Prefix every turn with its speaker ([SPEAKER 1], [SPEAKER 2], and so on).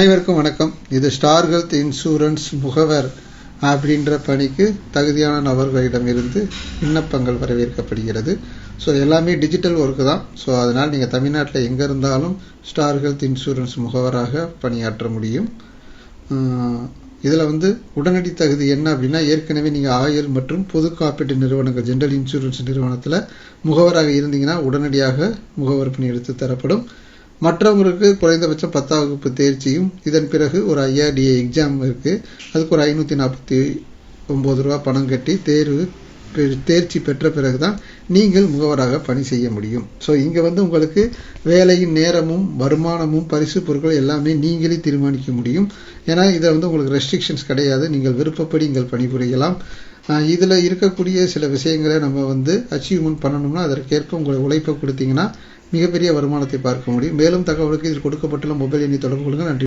[SPEAKER 1] அனைவருக்கும் வணக்கம். இது ஸ்டார் ஹெல்த் இன்சூரன்ஸ் முகவர் அப்படின்ற பணிக்கு தகுதியான நபர்களிடமிருந்து விண்ணப்பங்கள் வரவேற்கப்படுகிறது. ஸோ எல்லாமே டிஜிட்டல் ஒர்க்கு தான். ஸோ அதனால் நீங்கள் தமிழ்நாட்டில் எங்கே இருந்தாலும் ஸ்டார் ஹெல்த் இன்சூரன்ஸ் முகவராக பணியாற்ற முடியும். இதில் உடனடி தகுதி என்ன அப்படின்னா, ஏற்கனவே நீங்கள் ஆயுள் மற்றும் பொது காப்பீட்டு நிறுவனங்கள் ஜெனரல் இன்சூரன்ஸ் நிறுவனத்தில் முகவராக இருந்தீங்கன்னா உடனடியாக முகவர் பணி எடுத்து தரப்படும். மற்றவங்களுக்கு குறைந்தபட்சம் 10ஆம் வகுப்பு தேர்ச்சியும் இதன் பிறகு ஒரு IRDA எக்ஸாம் இருக்குது. அதுக்கு ஒரு 549 ரூபா பணம் கட்டி தேர்ச்சி பெற்ற பிறகு தான் நீங்கள் முகவராக பணி செய்ய முடியும். ஸோ இங்கே உங்களுக்கு வேலையின் நேரமும் வருமானமும் பரிசு பொருட்கள் எல்லாமே நீங்களே தீர்மானிக்க முடியும். ஏன்னா இதை உங்களுக்கு ரெஸ்ட்ரிக்ஷன்ஸ் கிடையாது. நீங்கள் விருப்பப்படி நீங்கள் பணிபுரியலாம். இதில் இருக்கக்கூடிய சில விஷயங்களை நம்ம அச்சீவ்மெண்ட் பண்ணணும்னா அதற்கேற்ப உங்களை உழைப்பை கொடுத்தீங்கன்னா மிகப்பெரிய வருமானத்தை பார்க்க முடியும். மேலும் தகவலுக்கு இதில் கொடுக்கப்பட்டுள்ள மொபைல் எண்ணை தொடர்பு கொள்ளுங்கள். நன்றி.